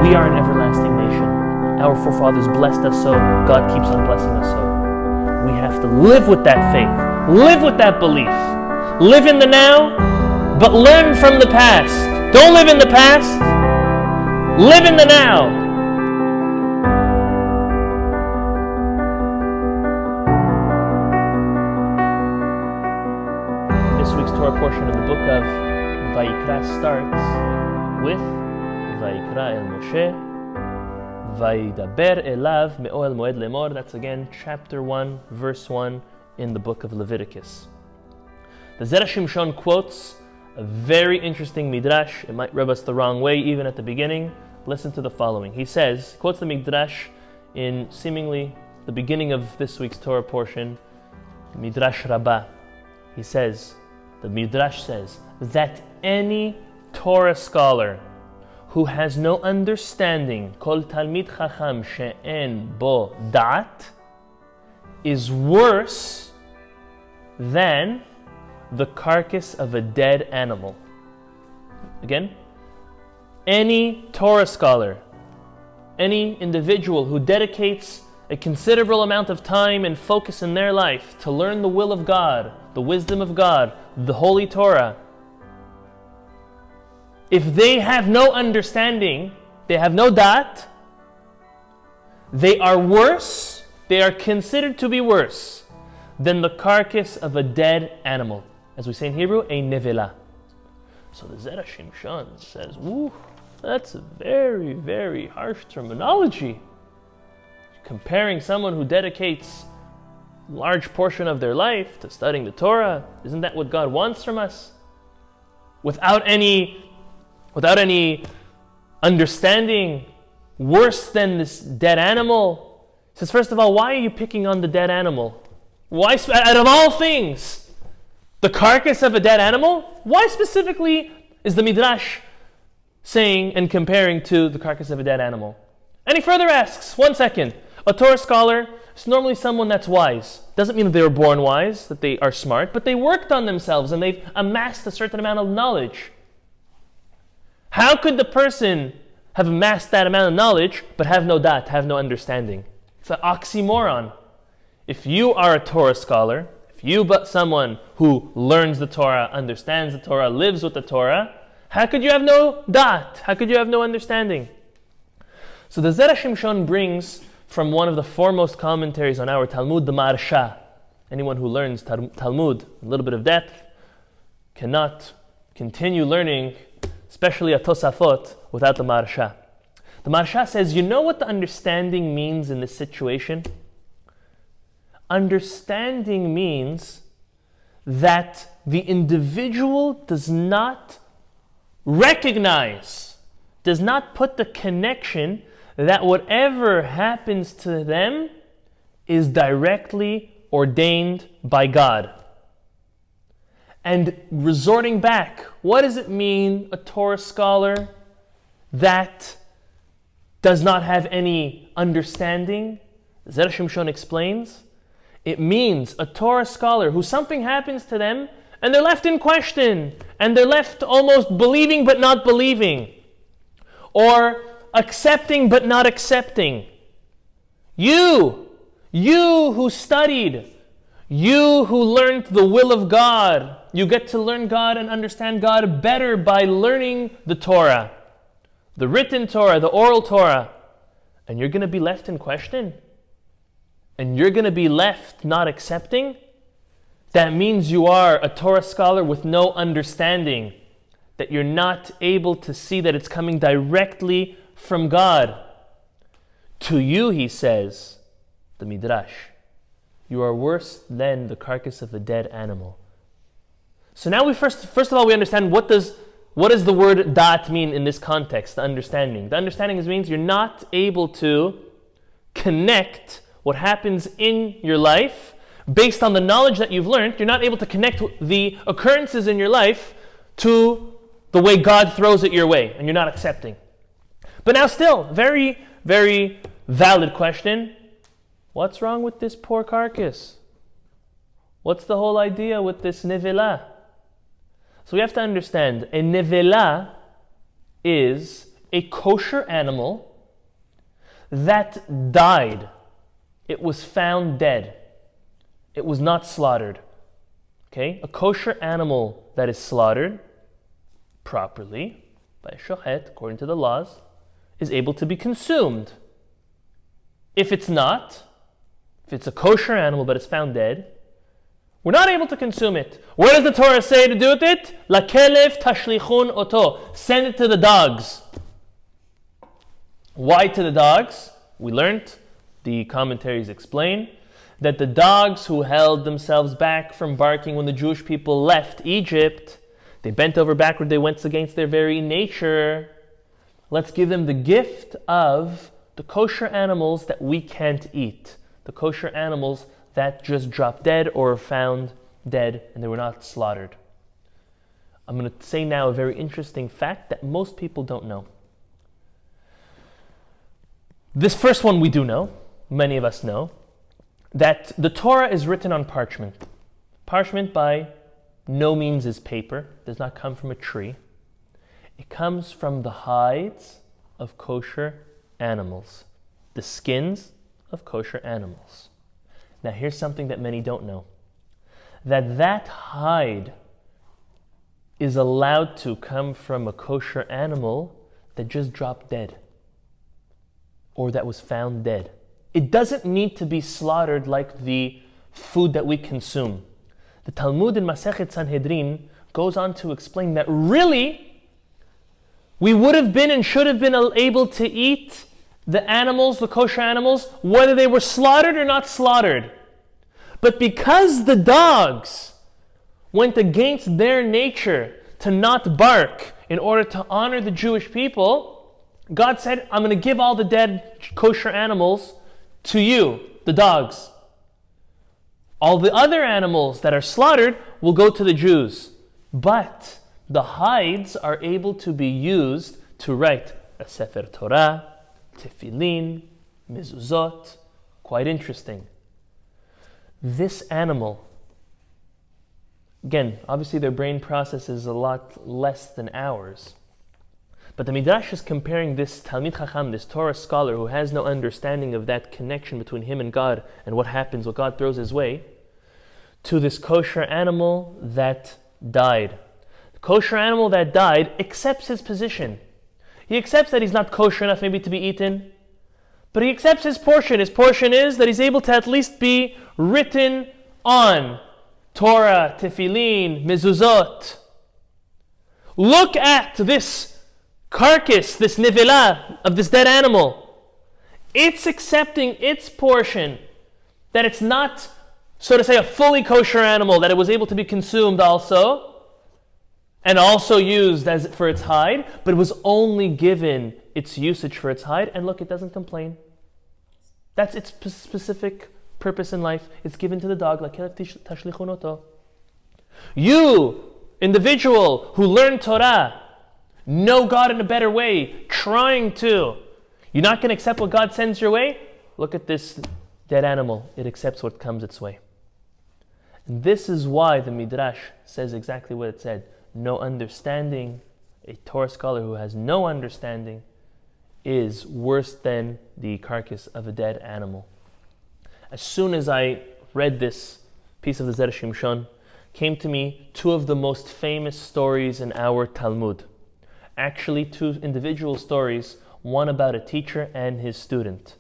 We are an everlasting nation. Our forefathers blessed us so. God keeps on blessing us so. We have to live with that faith. Live with that belief. Live in the now, but learn from the past. Don't live in the past. Live in the now. This week's Torah portion of the book of Vayikra starts with Vayikra el Moshe, Vayidaber elav me'oel moed lemor. That's again chapter 1, verse 1 in the book of Leviticus. The Zera Shimshon quotes a very interesting midrash. It might rub us the wrong way even at the beginning. Listen to the following. He says, quotes the midrash in seemingly the beginning of this week's Torah portion, Midrash Rabbah. He says, the midrash says that any Torah scholar who has no understanding, kol talmid chacham she'en bo da'at, is worse than the carcass of a dead animal. Again, any Torah scholar, any individual who dedicates a considerable amount of time and focus in their life to learn the will of God, the wisdom of God, the Holy Torah, if they have no understanding, they have no da'at, they are worse, they are considered to be worse than the carcass of a dead animal. As we say in Hebrew, a nevela. So the Zera Shimshon says, ooh, that's a very, very harsh terminology. Comparing someone who dedicates a large portion of their life to studying the Torah, isn't that what God wants from us? Without any understanding, worse than this dead animal. He says, first of all, why are you picking on the dead animal? Why, out of all things, the carcass of a dead animal? Why specifically is the Midrash saying and comparing to the carcass of a dead animal? And he further asks, 1 second, a Torah scholar is normally someone that's wise. Doesn't mean that they were born wise, that they are smart, but they worked on themselves and they've amassed a certain amount of knowledge. How could the person have amassed that amount of knowledge but have no da'at, have no understanding? It's an oxymoron. If you are a Torah scholar, if you but someone who learns the Torah, understands the Torah, lives with the Torah, how could you have no da'at? How could you have no understanding? So the Zera Shimshon brings from one of the foremost commentaries on our Talmud, the Maharsha. Anyone who learns Talmud, a little bit of depth, cannot continue learning, especially a Tosafot, without the Maharsha. The Maharsha says, you know what the understanding means in this situation? Understanding means that the individual does not recognize, does not put the connection that whatever happens to them is directly ordained by God. And resorting back, what does it mean, a Torah scholar that does not have any understanding? Zera Shimshon explains, it means a Torah scholar who something happens to them and they're left in question and they're left almost believing but not believing, or accepting but not accepting. You who studied, you who learned the will of God, you get to learn God and understand God better by learning the Torah, the written Torah, the oral Torah, and you're going to be left in question, and you're going to be left not accepting. That means you are a Torah scholar with no understanding, that you're not able to see that it's coming directly from God. To you, he says, the Midrash, you are worse than the carcass of a dead animal. So now we first of all we understand what does the word da'at mean in this context, the understanding. The understanding means you're not able to connect what happens in your life based on the knowledge that you've learned. You're not able to connect the occurrences in your life to the way God throws it your way, and you're not accepting. But now still, very, very valid question. What's wrong with this poor carcass? What's the whole idea with this nevela? So we have to understand, a nevela is a kosher animal that died. It was found dead. It was not slaughtered. Okay? A kosher animal that is slaughtered properly by a shochet, according to the laws, is able to be consumed. If it's not, if it's a kosher animal but it's found dead, we're not able to consume it. What does the Torah say to do with it? Lakelev tashlichun oto. Send it to the dogs. Why to the dogs? We learned, the commentaries explain, that the dogs who held themselves back from barking when the Jewish people left Egypt, they bent over backward, they went against their very nature. Let's give them the gift of the kosher animals that we can't eat. The kosher animals that just dropped dead or found dead and they were not slaughtered. I'm going to say now a very interesting fact that most people don't know. This first one we do know, many of us know, that the Torah is written on parchment. Parchment by no means is paper, does not come from a tree. It comes from the hides of kosher animals, the skins of kosher animals. Now here's something that many don't know. That hide is allowed to come from a kosher animal that just dropped dead or that was found dead. It doesn't need to be slaughtered like the food that we consume. The Talmud in Masechet Sanhedrin goes on to explain that really we would have been and should have been able to eat the animals, the kosher animals, whether they were slaughtered or not slaughtered. But because the dogs went against their nature to not bark in order to honor the Jewish people, God said, I'm going to give all the dead kosher animals to you, the dogs. All the other animals that are slaughtered will go to the Jews. But the hides are able to be used to write a Sefer Torah, tefillin, mezuzot. Quite interesting. This animal, again, obviously their brain process is a lot less than ours. But the Midrash is comparing this Talmid Chacham, this Torah scholar who has no understanding of that connection between him and God and what happens, what God throws his way, to this kosher animal that died. The kosher animal that died accepts his position. He accepts that he's not kosher enough maybe to be eaten, but he accepts his portion. His portion is that he's able to at least be written on Torah, tefillin, mezuzot. Look at this carcass, this nevelah of this dead animal. It's accepting its portion, that it's not, so to say, a fully kosher animal, that it was able to be consumed also, and also used as for its hide, but it was only given its usage for its hide, and look, it doesn't complain. That's its specific purpose in life. It's given to the dog, like tashlichun oto. You, individual who learn Torah, know God in a better way, trying to. You're not going to accept what God sends your way? Look at this dead animal. It accepts what comes its way. And this is why the Midrash says exactly what it said. No understanding, a Torah scholar who has no understanding, is worse than the carcass of a dead animal. As soon as I read this piece of the Zera Shimshon, came to me two of the most famous stories in our Talmud. Actually, two individual stories, one about a teacher and his student.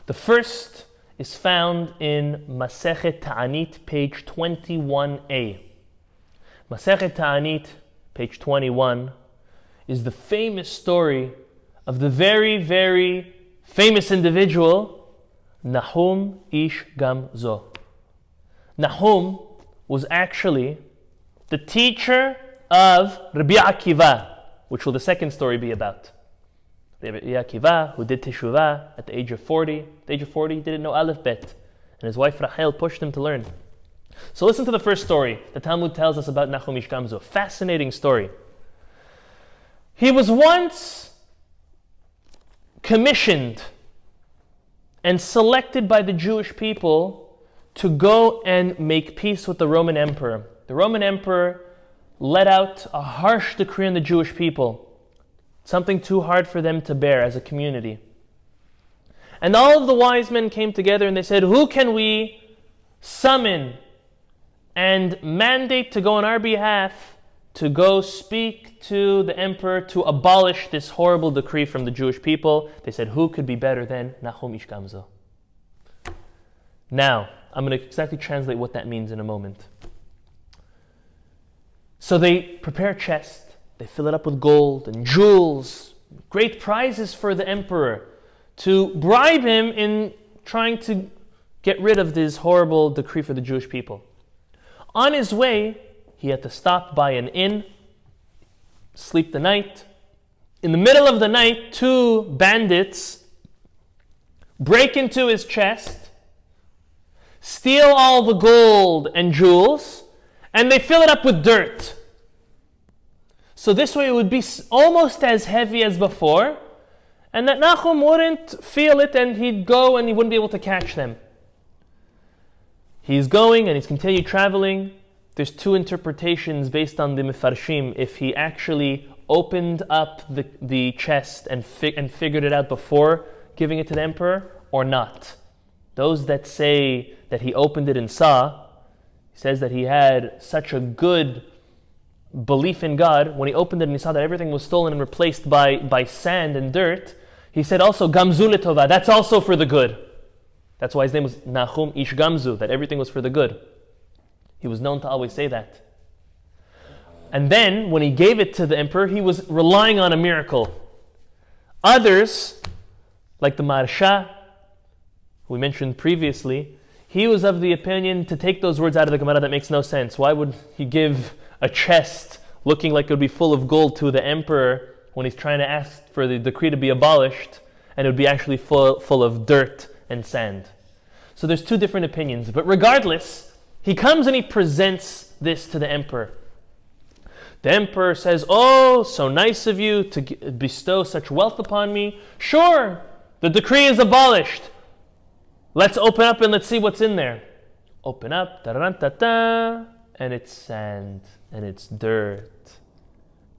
The first is found in Masechet Ta'anit, page 21a. Masechet Ta'anit, page 21, is the famous story of the very, very famous individual, Nahum Ish Gamzo. Nahum was actually the teacher of Rabbi Akiva, which will the second story be about. Rabbi Akiva, who did teshuvah at the age of 40. At the age of 40, he didn't know Aleph Bet, and his wife Rachel pushed him to learn. So listen to the first story the Talmud tells us about Nahum Ish Gamzo. Fascinating story. He was once commissioned and selected by the Jewish people to go and make peace with the Roman emperor. The Roman emperor let out a harsh decree on the Jewish people. something too hard for them to bear as a community. And all of the wise men came together and they said, who can we summon and mandate to go on our behalf to go speak to the emperor to abolish this horrible decree from the Jewish people? They said, who could be better than Nahum ish Gamzu? Now, I'm going to exactly translate what that means in a moment. So they prepare a chest, they fill it up with gold and jewels, great prizes for the emperor to bribe him in trying to get rid of this horrible decree for the Jewish people. On his way, he had to stop by an inn, sleep the night. In the middle of the night, two bandits break into his chest, steal all the gold and jewels, and they fill it up with dirt. So this way it would be almost as heavy as before, and that Nahum wouldn't feel it, and he'd go and he wouldn't be able to catch them. He's going and he's continued traveling. There's two interpretations based on the Mefarshim, if he actually opened up the chest and figured it out before giving it to the emperor or not. Those that say that he opened it and saw, he says that he had such a good belief in God. When he opened it and he saw that everything was stolen and replaced by sand and dirt, he said also, Gamzu letova, that's also for the good. That's why his name was Nahum ish Gamzu, that everything was for the good. He was known to always say that. And then, when he gave it to the emperor, he was relying on a miracle. Others, like the Marsha, who we mentioned previously, he was of the opinion to take those words out of the Gemara, that makes no sense. Why would he give a chest looking like it would be full of gold to the emperor when he's trying to ask for the decree to be abolished, and it would be actually full of dirt and sand? So there's two different opinions. But regardless, he comes and he presents this to the emperor. The emperor says, oh, so nice of you to bestow such wealth upon me. Sure, the decree is abolished. Let's open up and let's see what's in there. Open up, da-da-da-da, and it's sand, and it's dirt.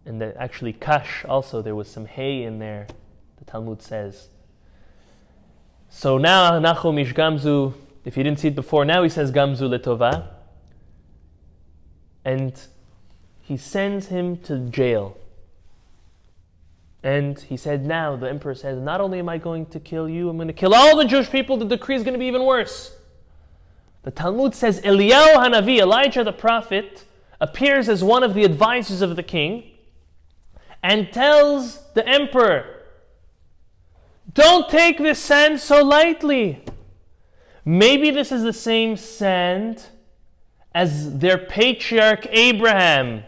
And actually kash also, there was some hay in there, the Talmud says. So now Nahum ish Gamzu, if you didn't see it before, now he says Gamzu letova. And he sends him to jail. And he said, now the emperor says, not only am I going to kill you, I'm going to kill all the Jewish people. The decree is going to be even worse. The Talmud says Eliyahu Hanavi, Elijah the prophet, appears as one of the advisors of the king and tells the emperor, don't take this sand so lightly. Maybe this is the same sand as their patriarch Abraham.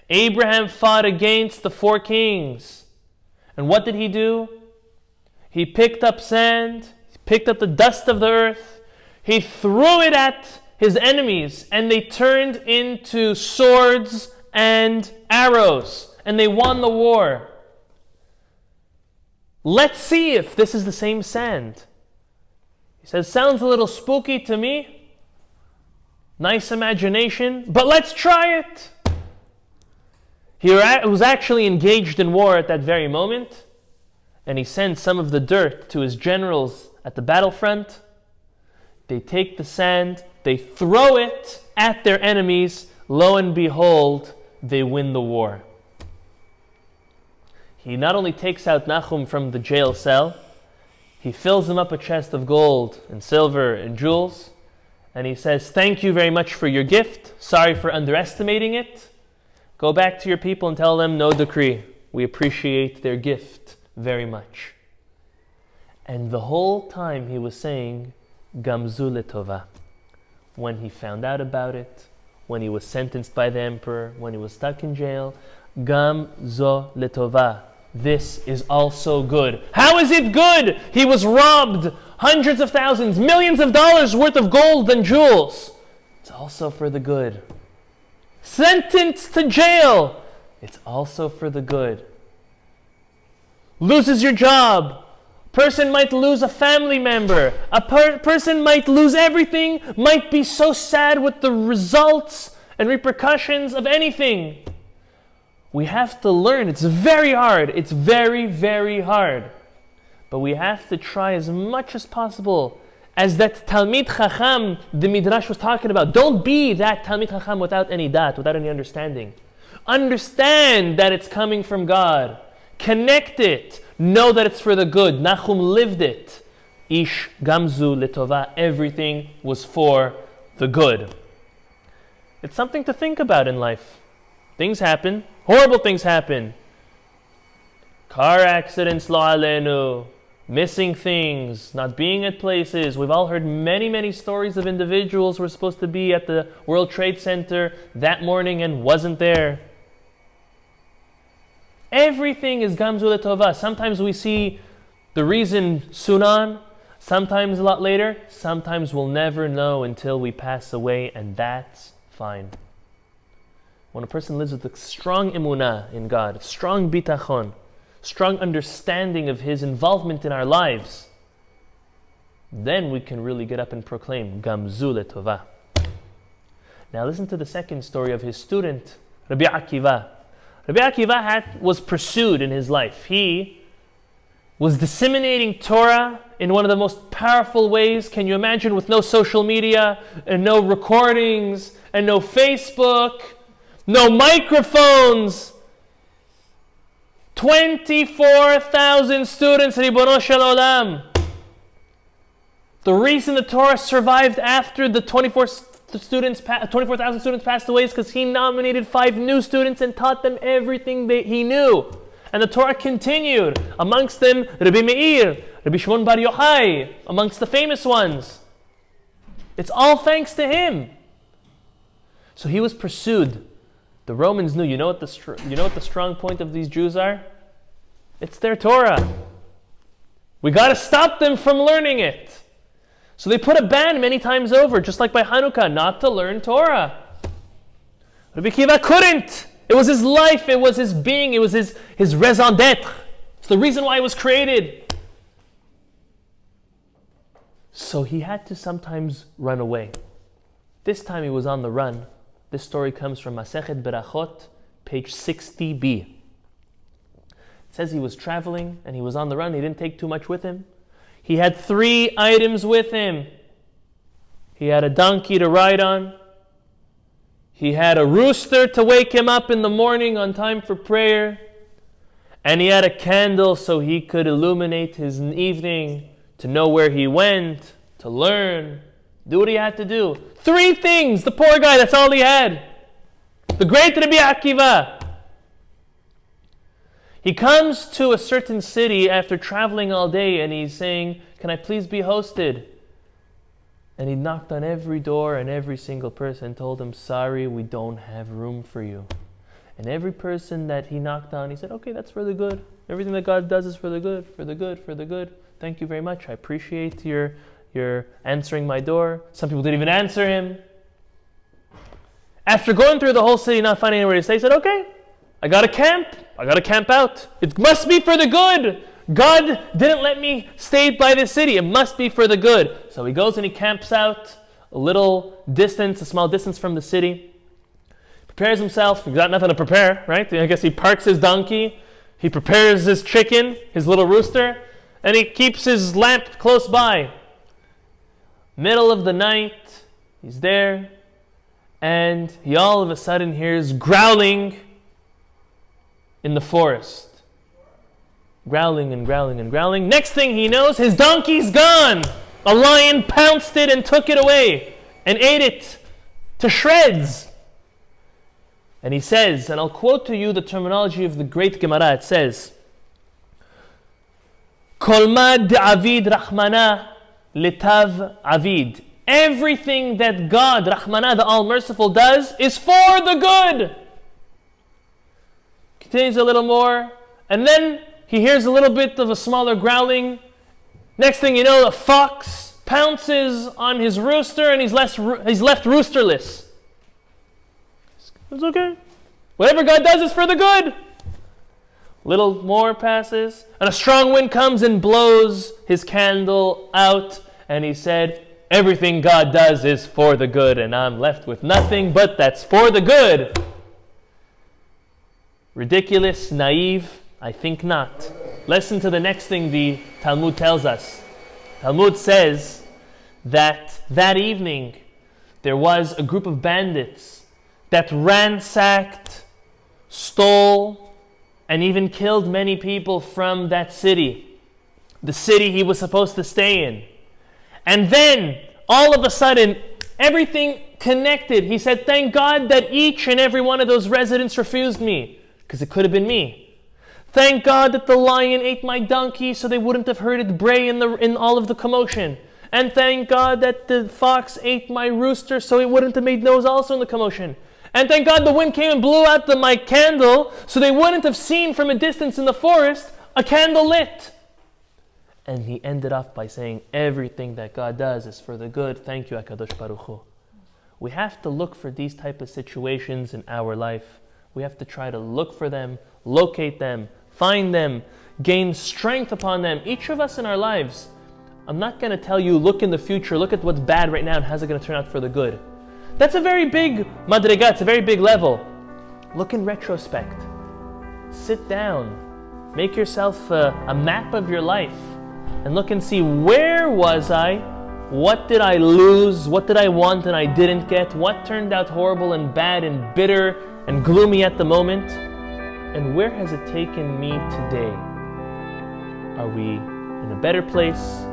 Abraham fought against the four kings. And what did he do? He picked up sand, he picked up the dust of the earth, he threw it at his enemies, and they turned into swords and arrows, and they won the war. Let's see if this is the same sand. He says, sounds a little spooky to me. Nice imagination, but let's try it. He was actually engaged in war at that very moment, and he sends some of the dirt to his generals at the battlefront. They take the sand, they throw it at their enemies. Lo and behold, they win the war. He not only takes out Nahum from the jail cell, he fills him up a chest of gold and silver and jewels, and he says, thank you very much for your gift. Sorry for underestimating it. Go back to your people and tell them no decree. We appreciate their gift very much. And the whole time he was saying, Gamzu letova. When he found out about it, when he was sentenced by the emperor, when he was stuck in jail, Gamzu letova. This is also good. How is it good? He was robbed hundreds of thousands, millions of dollars worth of gold and jewels. It's also for the good. Sentenced to jail. It's also for the good. Loses your job. Person might lose a family member. A person might lose everything, might be so sad with the results and repercussions of anything. We have to learn. It's very hard. It's very, very hard. But we have to try as much as possible. As that Talmid Chacham the Midrash was talking about. Don't be that Talmid Chacham without any dat, without any understanding. Understand that it's coming from God. Connect it. Know that it's for the good. Nachum lived it. Ish gamzu letova. Everything was for the good. It's something to think about in life. Things happen. Horrible things happen. Car accidents, lo alenu. Missing things. Not being at places. We've all heard many, many stories of individuals who were supposed to be at the World Trade Center that morning and wasn't there. Everything is gamzu letova. Sometimes we see the reason sunan. Sometimes a lot later. Sometimes we'll never know until we pass away, and that's fine. When a person lives with a strong emunah in God, strong bitachon, strong understanding of His involvement in our lives, then we can really get up and proclaim gamzu letova. Now listen to the second story of his student, Rabbi Akiva. Rabbi Akiva was pursued in his life. He was disseminating Torah in one of the most powerful ways. Can you imagine, with no social media and no recordings and no Facebook, no microphones? 24,000 students, Ribono Shel Olam. The reason the Torah survived after the 24,000 students passed away is because he nominated 5 new students and taught them everything he knew. And the Torah continued. Amongst them, Rabbi Meir, Rabbi Shimon Bar Yochai, amongst the famous ones. It's all thanks to him. So he was pursued. The Romans knew. You know what the strong point of these Jews are? It's their Torah. We got to stop them from learning it. So they put a ban many times over, just like by Hanukkah, not to learn Torah. Rabbi Akiva couldn't. It was his life, it was his being, it was his raison d'être. It's the reason why he was created. So he had to sometimes run away. This time he was on the run. This story comes from Masechet Berachot, page 60b. It says he was traveling and he was on the run. He didn't take too much with him. He had 3 items with him. He had a donkey to ride on. He had a rooster to wake him up in the morning on time for prayer. And he had a candle so he could illuminate his evening, to know where he went, to learn, do what he had to do. 3 things. The poor guy, that's all he had. The great Rabbi Akiva. He comes to a certain city after traveling all day and he's saying, "Can I please be hosted?" And he knocked on every door and every single person told him, "Sorry, we don't have room for you." And every person that he knocked on, he said, "Okay, that's for the good. Everything that God does is for the good, for the good, for the good. Thank you very much. I appreciate your answering my door." Some people didn't even answer him. After going through the whole city, not finding anywhere to stay, he said, "Okay, I got to camp. I got to camp out. It must be for the good. God didn't let me stay by this city. It must be for the good." So he goes and he camps out a little distance, a small distance from the city. Prepares himself. He's got nothing to prepare, right? I guess he parks his donkey. He prepares his chicken, his little rooster, and he keeps his lamp close by. Middle of the night, he's there, and he all of a sudden hears growling in the forest. Growling and growling and growling. Next thing he knows, his donkey's gone. A lion pounced it and took it away and ate it to shreds. And he says, and I'll quote to you the terminology of the great Gemara. It says, Kol ma de'avid rachmana letav avid. Everything that God, Rahmana, the All-Merciful, does is for the good. Continues a little more, and then he hears a little bit of a smaller growling. Next thing you know, a fox pounces on his rooster and he's left roosterless. It's okay. Whatever God does is for the good. Little more passes, and a strong wind comes and blows his candle out, and he said, "Everything God does is for the good, and I'm left with nothing, but that's for the good." Ridiculous, naive? I think not. Listen to the next thing the Talmud tells us. Talmud says that evening there was a group of bandits that ransacked, stole, and even killed many people from that city. The city he was supposed to stay in. And then, all of a sudden, everything connected. He said, thank God that each and every one of those residents refused me, because it could have been me. Thank God that the lion ate my donkey so they wouldn't have heard it bray in all of the commotion. And thank God that the fox ate my rooster so it wouldn't have made noise also in the commotion. And thank God the wind came and blew out my candle so they wouldn't have seen from a distance in the forest a candle lit. And he ended off by saying, everything that God does is for the good. Thank you, HaKadosh Baruch Hu. We have to look for these type of situations in our life. We have to try to look for them, locate them, find them, gain strength upon them. Each of us in our lives. I'm not going to tell you, look in the future, look at what's bad right now and how's it going to turn out for the good. That's a very big madriga, it's a very big level. Look in retrospect. Sit down. Make yourself a map of your life and look and see, where was I? What did I lose? What did I want and I didn't get? What turned out horrible and bad and bitter and gloomy at the moment? And where has it taken me today? Are we in a better place?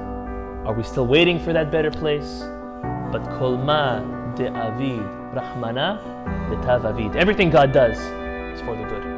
Are we still waiting for that better place? But kol ma de avid rahmana letav avid. Everything God does is for the good.